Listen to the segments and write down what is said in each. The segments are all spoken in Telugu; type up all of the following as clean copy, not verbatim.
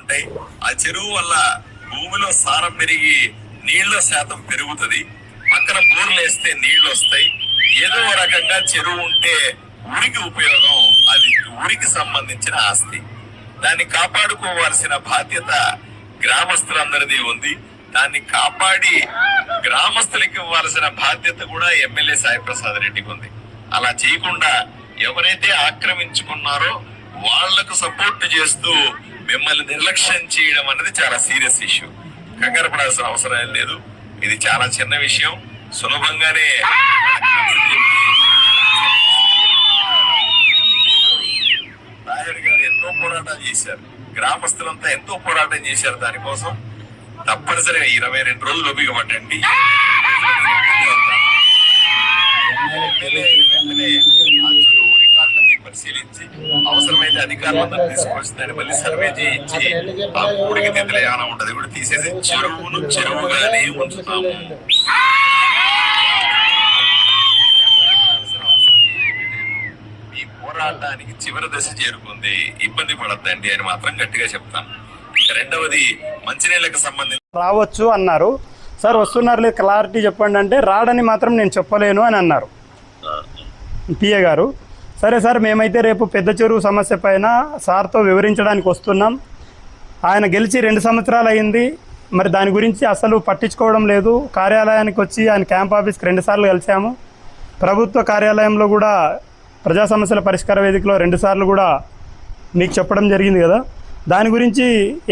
ఉంటాయి. ఆ చెరువు వల్ల భూమిలో సారం పెరిగి నీళ్ల శాతం పెరుగుతుంది. పక్కన బోర్లు వేస్తే నీళ్లు వస్తాయి. ఏదో రకంగా చెరువు ఉంటే ఊరికి ఉపయోగం. అది ఊరికి సంబంధించిన ఆస్తి. దాన్ని కాపాడుకోవాల్సిన బాధ్యత గ్రామస్తులందరిది ఉంది. దాన్ని కాపాడి గ్రామస్తులకి ఇవ్వాల్సిన బాధ్యత కూడా ఎమ్మెల్యే సాయి ప్రసాద్ రెడ్డికి ఉంది. అలా చేయకుండా ఎవరైతే ఆక్రమించుకున్నారో వాళ్లకు సపోర్ట్ చేస్తూ మిమ్మల్ని నిర్లక్ష్యం చేయడం అనేది చాలా సీరియస్ ఇష్యూ. కంగారు పడాల్సిన అవసరం లేదు. ఇది చాలా చిన్న విషయం. సులభంగానే రాయుడు గారు ఎంతో పోరాటం చేశారు. గ్రామస్తులంతా ఎంతో పోరాటం చేశారు. దానికోసం తప్పనిసరిగా 22 రోజులు ఓపిక పట్టండి. పరిశీలించి అవసరమైతే అధికారులందరూ తీసుకొచ్చి దాన్ని మళ్ళీ సర్వే చేయించి ఆ ఊరికి తెంతలు ఏమైనా ఉంటది కూడా తీసేసి చెరువును చెరువుగానే ఉంచుతాము. ఈ పోరాటానికి చివరి దశ చేరుకుంది. ఇబ్బంది పడద్దండి అని మాత్రం గట్టిగా చెప్తాను. రెండవది మంచినీళ్ళకి సంబంధించి రావచ్చు అన్నారు సార్. వస్తున్నారు లేదు క్లారిటీ చెప్పండి అంటే రాడని మాత్రం నేను చెప్పలేను అని అన్నారు పిఏ గారు. సరే సార్, మేమైతే రేపు పెద్ద చెరువు సమస్య పైన సార్తో వివరించడానికి వస్తున్నాం. ఆయన గెలిచి 2 సంవత్సరాలు అయింది. మరి దాని గురించి అసలు పట్టించుకోవడం లేదు. కార్యాలయానికి వచ్చి ఆయన క్యాంప్ ఆఫీస్కి 2 సార్లు కలిసాము. ప్రభుత్వ కార్యాలయంలో కూడా ప్రజా సమస్యల పరిష్కార వేదికలో 2 సార్లు కూడా మీకు చెప్పడం జరిగింది కదా. దాని గురించి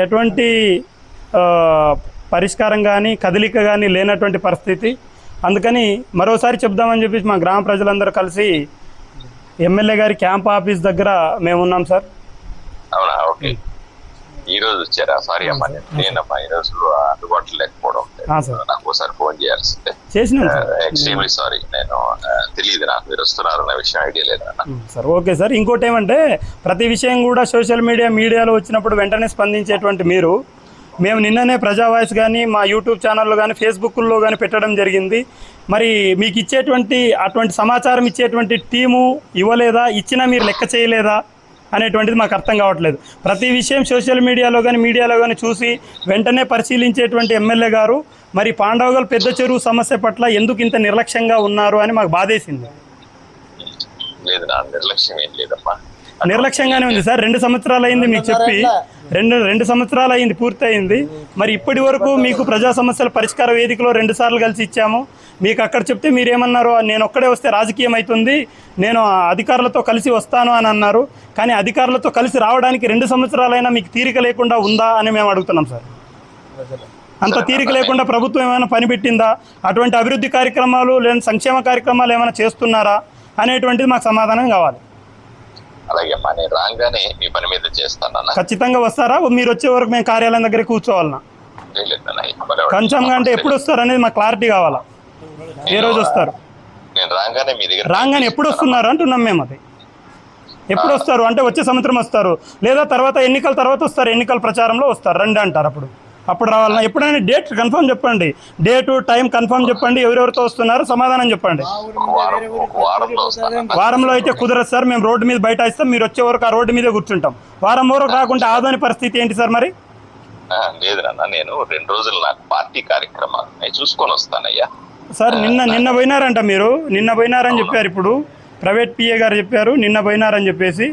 ఎటువంటి పరిష్కారం కానీ కదలిక కానీ లేనటువంటి పరిస్థితి. అందుకని మరోసారి చెప్దామని చెప్పేసి మా గ్రామ ప్రజలందరూ కలిసి ఎమ్మెల్యే గారి క్యాంప్ ఆఫీస్ దగ్గర మేము ఉన్నాం సార్. అవునా? ఓకే. ఈ రోజు వచ్చారా? సారీ అమ్మా, నేనమ్మా ఈ రోజు అందుబాటులో లేకపోవడం. నాకు ఒకసారి ఫోన్ చేయాల్సిందే. చేసినాం ఎక్స్ట్రీమ్లీ సారీ. నేను తెలియదు, నాకు మీరు వస్తున్నారు అన్న విషయం ఐడియా లేదన్న. Sir okay sir. ఇంకోటి ఏమంటే ప్రతి విషయం కూడా సోషల్ మీడియాలో వచ్చినప్పుడు వెంటనే స్పందించేటువంటి మీరు, మేము నిన్ననే ప్రజా వాయిస్ కానీ మా యూట్యూబ్ ఛానల్లో కానీ ఫేస్బుక్లో కానీ పెట్టడం జరిగింది. మరి మీకు అటువంటి సమాచారం ఇచ్చేటువంటి టీము ఇవ్వలేదా? ఇచ్చినా మీరు లెక్క చేయలేదా అనేటువంటిది మాకు అర్థం కావట్లేదు. ప్రతి విషయం సోషల్ మీడియాలో కానీ చూసి వెంటనే పరిశీలించేటువంటి ఎమ్మెల్యే గారు మరి పాండవగల్ పెద్ద చెరువు సమస్య పట్ల ఎందుకు ఇంత నిర్లక్ష్యంగా ఉన్నారు అని మాకు బాధేసింది. లేదు, నా నిర్లక్ష్యం ఏం లేదమ్మా. నిర్లక్ష్యంగానే ఉంది సార్. 2 సంవత్సరాలు అయింది మీకు చెప్పి, 2 సంవత్సరాలు అయింది, పూర్తయింది. మరి ఇప్పటి వరకు మీకు ప్రజా సమస్యల పరిష్కార వేదికలో 2 సార్లు కలిసి ఇచ్చాము. మీకు అక్కడ చెప్తే మీరేమన్నారు? నేను ఒక్కడే వస్తే రాజకీయం అవుతుంది, నేను అధికారులతో కలిసి వస్తాను అని అన్నారు. కానీ అధికారులతో కలిసి రావడానికి 2 సంవత్సరాలైనా మీకు తీరిక లేకుండా ఉందా అని మేము అడుగుతున్నాం సార్. అంత తీరిక లేకుండా ప్రభుత్వం ఏమైనా పని పెట్టిందా? అటువంటి అభివృద్ధి కార్యక్రమాలు లేదా సంక్షేమ కార్యక్రమాలు ఏమైనా చేస్తున్నారా అనేటువంటిది మాకు సమాధానం కావాలి. అలాగే అమ్మా, నేను రాగానే మీ పని మీద చేస్తాను. ఖచ్చితంగా వస్తారా? మీరు వచ్చే వరకు మేము కార్యాలయం దగ్గర కూర్చోవాలన్నా? కొంచెంగా అంటే ఎప్పుడు వస్తారు అనేది మాకు క్లారిటీ కావాలా. ఏ రోజు వస్తారు? నేను రాగానే మీ దగ్గర రాగానే ఎప్పుడు వస్తున్నారు అంటున్నాం మేము. అది ఎప్పుడు వస్తారు అంటే వచ్చే సంవత్సరం వస్తారు, లేదా తర్వాత ఎన్నికల తర్వాత వస్తారు, ఎన్నికల ప్రచారంలో వస్తారు, రండి అంటారు. అప్పుడు రావాలన్నా? ఎప్పుడైనా డేట్ కన్ఫర్మ్ చెప్పండి, డేటు టైం కన్ఫర్మ్ చెప్పండి, ఎవరెవరితో వస్తున్నారో సమాధానం చెప్పండి. వారంలో అయితే కుదరదు సార్. మేము రోడ్డు మీద బయట ఇస్తాం, మీరు వచ్చే వరకు ఆ రోడ్డు మీదే కూర్చుంటాం. వారం వరకు రాకుంటే ఆదోని పరిస్థితి ఏంటి సార్ మరి? లేదు నాన్న, నేను 2 రోజులు నాకు పార్టీ కార్యక్రమాలు చూసుకొని వస్తానయ్యా. సార్ నిన్న పోయినారంట మీరు, నిన్న పోయినారని చెప్పారు. ఇప్పుడు ప్రైవేట్ పిఏ గారు చెప్పారు నిన్న పోయినారని చెప్పేసి.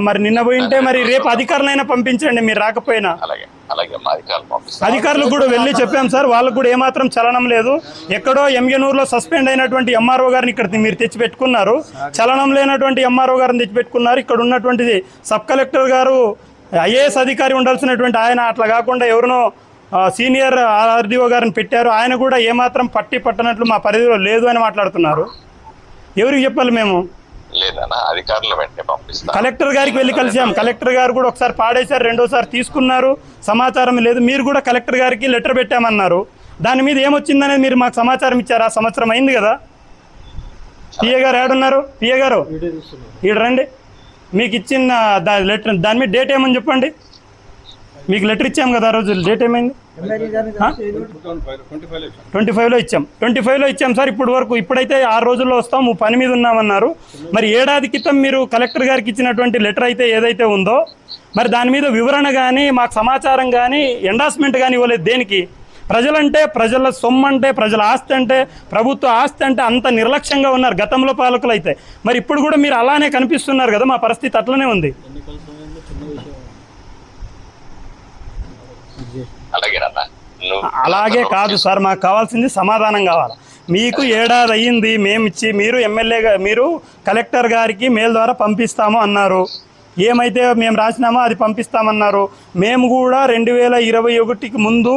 మరి నిన్న పోయింటే మరి రేపు అధికారులైనా పంపించండి మీరు రాకపోయినా. అధికారులకు కూడా వెళ్ళి చెప్పాం సార్, వాళ్ళకు కూడా ఏమాత్రం చలనం లేదు. ఎక్కడో ఎంగనూరులో సస్పెండ్ అయినటువంటి ఎంఆర్ఓ గారిని ఇక్కడ మీరు తెచ్చిపెట్టుకున్నారు, చలనం లేనటువంటి ఎంఆర్ఓ గారిని తెచ్చిపెట్టుకున్నారు. ఇక్కడ ఉన్నటువంటి సబ్ కలెక్టర్ గారు ఐఏఎస్ అధికారి ఉండాల్సినటువంటి ఆయన అట్లా కాకుండా ఎవరినో సీనియర్ ఆర్డీఓ గారిని పెట్టారు. ఆయన కూడా ఏమాత్రం పట్టనట్లు మా పరిధిలో లేదు అని మాట్లాడుతున్నారు. ఎవరికి చెప్పాలి మేము? కలెక్టర్ గారికి వెళ్ళి కలిసాం. కలెక్టర్ గారు కూడా ఒకసారి పాడేశారు, రెండోసారి తీసుకున్నారు, సమాచారం లేదు. మీరు కూడా కలెక్టర్ గారికి లెటర్ పెట్టామన్నారు. దాని మీద ఏమొచ్చిందనేది మీరు మాకు సమాచారం ఇచ్చారా? సంవత్సరం అయింది కదా. పిఏ గారు ఏడున్నారు? పిఏ గారు ఈడ రండి. మీకు ఇచ్చిన లెటర్ దాని మీద డేట్ ఏమని చెప్పండి. మీకు లెటర్ ఇచ్చాం కదా ఆ రోజు, డేట్ ఏమైంది? 25లో ఇచ్చాం. 25లో ఇచ్చాం సార్. ఇప్పుడైతే 6 రోజుల్లో వస్తాం, పని మీద ఉన్నామన్నారు. మరి ఏడాది క్రితం మీరు కలెక్టర్ గారికి ఇచ్చినటువంటి లెటర్ అయితే ఏదైతే ఉందో మరి దాని మీద వివరణ కానీ మాకు సమాచారం కానీ ఎండార్స్మెంట్ కానీ ఇవ్వలేదు. దేనికి? ప్రజలంటే, ప్రజల సొమ్ము అంటే, ప్రజల ఆస్తి అంటే, ప్రభుత్వ ఆస్తి అంటే అంత నిర్లక్ష్యంగా ఉన్నారు గతంలో పాలకులు అయితే. మరి ఇప్పుడు కూడా మీరు అలానే కనిపిస్తున్నారు కదా, మా పరిస్థితి అట్లనే ఉంది. అలాగే కాదు సార్, మాకు కావాల్సింది సమాధానం కావాలి. మీకు ఏడాది అయ్యింది మేమిచ్చి, మీరు ఎమ్మెల్యేగా, మీరు కలెక్టర్ గారికి మెయిల్ ద్వారా పంపిస్తాము అన్నారు. ఏమైతే మేము రాసినామో అది పంపిస్తామన్నారు. మేము కూడా 2021కి ముందు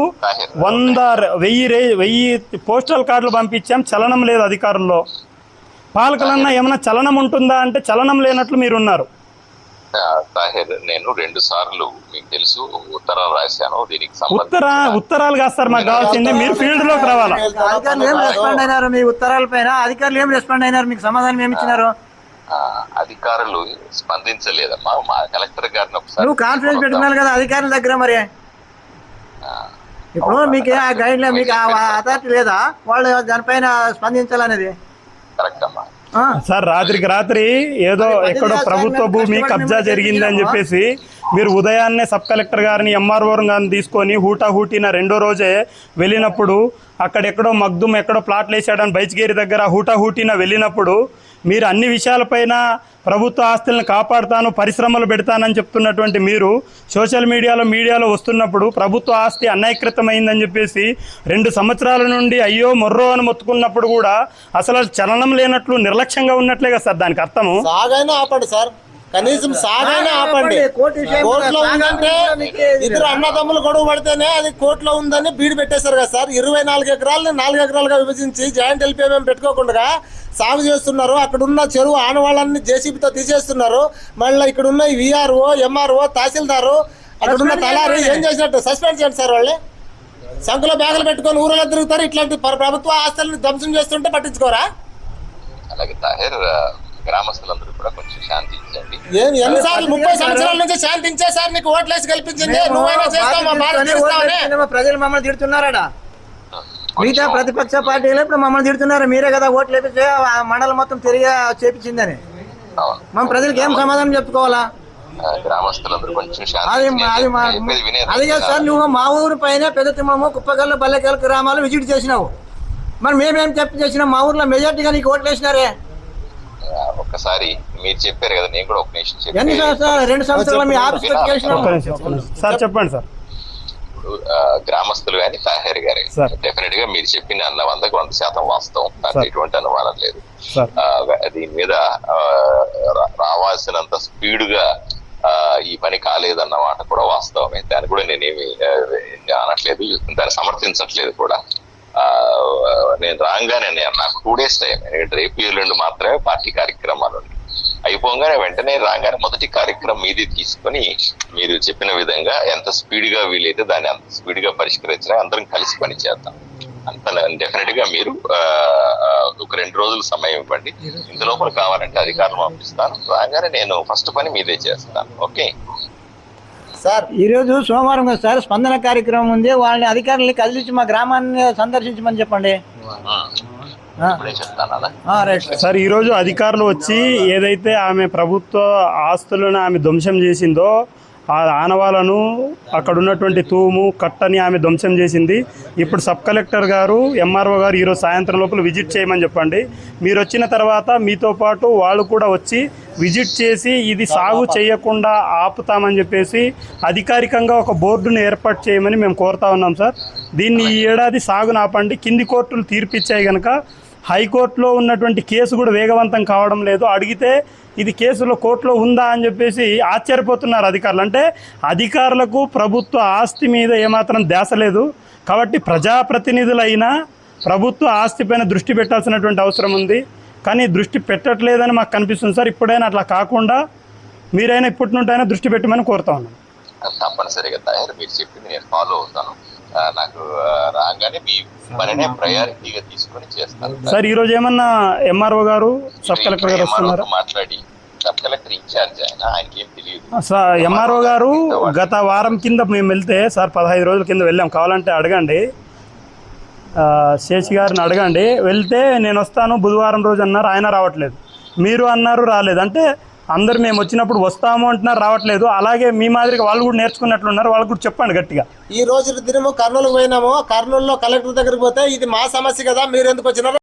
1000 పోస్టల్ కార్డులు పంపించాం. చలనం లేదు అధికారుల్లో. పాలకులన్నా ఏమన్నా చలనం ఉంటుందా అంటే చలనం లేనట్లు మీరున్నారు. తాహిర్, నేను 2 సార్లు మీకు తెలుసు ఉత్తరాలు రాశాను. దీనికి ఉత్తరాలు కాదు సార్ మాకు కావాల్సింది, మీరు ఫీల్డ్ లోకి రావాలా. అధికారులు ఏం రెస్పాండ్ అయినారు మీ ఉత్తరాల పైన? అధికారులు ఏం రెస్పాండ్ అయినారు? మీకు సమాధానం ఏమి ఇచ్చినారు? అధికారులు స్పందించలేదమ్మా. మా కలెక్టర్ గారిని ఒకసారి నువ్వు కాన్ఫిడెన్స్ పెట్టుకున్నాను కదా అధికారుల దగ్గర. మరి ఇప్పుడు మీకు ఆ గైడ్ లైన్, మీకు అథారిటీ లేదా వాళ్ళు దానిపైన స్పందించాలనేది? కరెక్ట్ అమ్మా. సార్ రాత్రికి రాత్రి ఏదో ఎక్కడో ప్రభుత్వ భూమి కబ్జా జరిగిందని చెప్పేసి మీరు ఉదయాన్నే సబ్ కలెక్టర్ గారిని, ఎంఆర్ఓ గారిని తీసుకొని హూటాహూటిన 2వ రోజే వెళ్ళినప్పుడు, అక్కడెక్కడో మగ్దుమ్ ఎక్కడో ప్లాట్లు వేసాడని బైచ్గేరి దగ్గర హూటాహూటిన వెళ్ళినప్పుడు మీరు అన్ని విషయాలపైన ప్రభుత్వ ఆస్తులను కాపాడుతాను, పరిశ్రమలు పెడతానని చెప్తున్నటువంటి మీరు సోషల్ మీడియాలో వస్తున్నప్పుడు ప్రభుత్వ ఆస్తి అన్యాయకృతమైందని చెప్పేసి 2 సంవత్సరాల నుండి అయ్యో మొర్రో అని మొత్తుకున్నప్పుడు కూడా అసలు చలనం లేనట్లు నిర్లక్ష్యంగా ఉన్నట్లే కదా సార్ దానికి అర్థము. సాగైనా ఆపండి సార్, కనీసం సాగైనా ఆపండి. కోర్టులో ఉందంటే ఇద్దరు అన్నదమ్ములు గొడవ పడితేనే అది కోర్టులో ఉందని బీడు పెట్టేశారు కదా సార్. 24 ఎకరాలని 4 ఎకరాలుగా విభజించి జాయింట్ ఎల్పీఎం పెట్టుకోకుండా సాగు చేస్తున్నారు. అక్కడ ఉన్న చెరువు ఆనవాళ్ళని జేసీబీతో తీసేస్తున్నారు. మళ్ళీ ఇక్కడ ఉన్న విఆర్ఓ, ఎంఆర్ఓ, తహసీల్దారు, అక్కడ ఉన్న తలారి ఏం చేసినట్టు సస్పెండ్ చేయండి సార్. వాళ్ళే సంఖలో బ్యాగులు పెట్టుకొని ఊరిలో తిరుగుతారు. ఇట్లాంటి ప్రభుత్వ ఆస్తులను ధ్వంసం చేస్తుంటే పట్టించుకోరా? అలాగే తాహిర్, గ్రామస్తులందరూ కూడా కొంచెం శాంతించండి. ఎన్నిసార్లు 30 సంవత్సరాల నుంచి శాంతించే సార్ నీకు ఓట్లేసి కల్పించింది. నువ్వైనా చేస్తావు, మా భారత ప్రజలు మమ్మల్ని తిడుతున్నారా? మిగతా ప్రతిపక్ష పార్టీలు ఇప్పుడు మమ్మల్ని తిడుతున్నారు. మీరే కదా ఓట్లు వేపించే మండలం మొత్తం తిరిగి చేపించిందని. మనం ప్రజలకు ఏం సమాధానం చెప్పుకోవాలా? గ్రామస్తులందరూ కొంచెం అది కాదు సార్, నువ్వు మా ఊరి పైన పెద్ద తిమ్మము, కుప్పగల్లు, బల్లెకల్ గ్రామాలు విజిట్ చేసినావు. మరి మేమేం చేసినాం? మా ఊర్లో మెజార్టీగా నీకు ఓట్లు వేసినారే. ఒక్కసారి మీరు చెప్పారు కదా, నేను కూడా ఒక నిమిషం ఎన్ని సంవత్సరాలు? 2 సంవత్సరాలు మీ ఆఫీస్ సార్ చెప్పండి సార్. ఇప్పుడు గ్రామస్తులు కానీ తాహిర్ గారు డెఫినెట్ గా మీరు చెప్పిన 100% వాస్తవం, నాకు ఎటువంటి అనుమానం లేదు. దీని మీద రావాల్సినంత స్పీడ్ గా ఈ పని కాలేదన్న మాట కూడా వాస్తవమే. దాన్ని కూడా నేనేమి అనట్లేదు, దాన్ని సమర్థించట్లేదు కూడా. నేను రాగానే నాకు 2 days టైం, ఎందుకంటే రేపు ఎల్లుండి మాత్రమే పార్టీ కార్యక్రమాలు అయిపోగానే వెంటనే రాగానే మొదటి కార్యక్రమం మీది తీసుకొని మీరు చెప్పిన విధంగా ఎంత స్పీడ్ గా వీలైతే దాన్ని అంత స్పీడ్ గా పరిష్కరించినా అందరం కలిసి పని చేద్దాం. అంత డెఫినెట్ గా మీరు ఒక 2 రోజులు సమయం ఇవ్వండి. ఇంత లోపల కావాలంటే అధికారులు పంపిస్తాను. రాగానే నేను ఫస్ట్ పని మీదే చేస్తాను. ఓకే సార్, ఈరోజు సోమవారం కదా సార్, స్పందన కార్యక్రమం ఉంది. వాళ్ళని అధికారులని కదిలించి మా గ్రామాన్ని సందర్శించమని చెప్పండి. సార్ ఈరోజు అధికారులు వచ్చి ఏదైతే ఆమె ప్రభుత్వ ఆస్తులను ఆమె ధ్వంసం చేసిందో ఆ ఆనవాలను, అక్కడ ఉన్నటువంటి తూము కట్టని ఆమె ధ్వంసం చేసింది. ఇప్పుడు సబ్ కలెక్టర్ గారు, ఎంఆర్ఓ గారు ఈరోజు సాయంత్రం లోపల విజిట్ చేయమని చెప్పండి. మీరు వచ్చిన తర్వాత మీతో పాటు వాళ్ళు కూడా వచ్చి విజిట్ చేసి ఇది సాగు చేయకుండా ఆపుతామని చెప్పేసి అధికారికంగా ఒక బోర్డును ఏర్పాటు చేయమని మేము కోరుతా ఉన్నాం సార్. దీన్ని ఈ ఏడాది సాగును ఆపండి. కింది కోర్టులు తీర్పిచ్చాయి కనుక హైకోర్టులో ఉన్నటువంటి కేసు కూడా వేగవంతం కావడం లేదు. అడిగితే ఇది కేసులో కోర్టులో ఉందా అని చెప్పేసి ఆశ్చర్యపోతున్నారు అధికారులు. అంటే అధికారులకు ప్రభుత్వ ఆస్తి మీద ఏమాత్రం ధ్యాస లేదు. కాబట్టి ప్రజాప్రతినిధులైనా ప్రభుత్వ ఆస్తిపైన దృష్టి పెట్టాల్సినటువంటి అవసరం ఉంది. కానీ దృష్టి పెట్టట్లేదని మాకు కనిపిస్తుంది సార్. ఇప్పుడైనా అట్లా కాకుండా మీరైనా ఇప్పటి నుండి దృష్టి పెట్టమని కోరుతా ఉన్నాను. తప్పనిసరిగా తయారు మీరు చెప్పింది నేను ఫాలో అవుతాను. నాకు రాగానే మీ పనినే ప్రయారిటీగా తీసుకొని చేస్తాను సార్. ఈ రోజు ఏమన్నా ఎంఆర్ఓ గారు, సబ్ కలెక్టర్ గారు వస్తున్నారు? మాట్లాడి సబ్ కలెక్టర్ ఇన్ఛార్జ్ ఆయన, ఆయనకి ఏం తెలియదు సార్. ఎంఆర్ఓ గారు గత వారం కింద మేము వెళ్తే సార్ 15 రోజుల కింద వెళ్ళాం. కావాలంటే అడగండి, శేషి గారిని అడగండి. వెళ్తే నేను వస్తాను బుధవారం రోజు అన్నారు, ఆయన రావట్లేదు. మీరు అన్నారు రాలేదు. అంటే అందరు మేము వచ్చినప్పుడు వస్తాము అంటున్నారు, రావట్లేదు. అలాగే మీ మాదిరిగా వాళ్ళు కూడా నేర్చుకున్నట్లున్నారు, వాళ్ళు కూడా చెప్పండి గట్టిగా. ఈ రోజు దినము కర్నూలుకు పోయినాము, కర్నూలులో కలెక్టర్ దగ్గరికి పోతే ఇది మా సమస్య కదా, మీరు ఎందుకు వచ్చినారు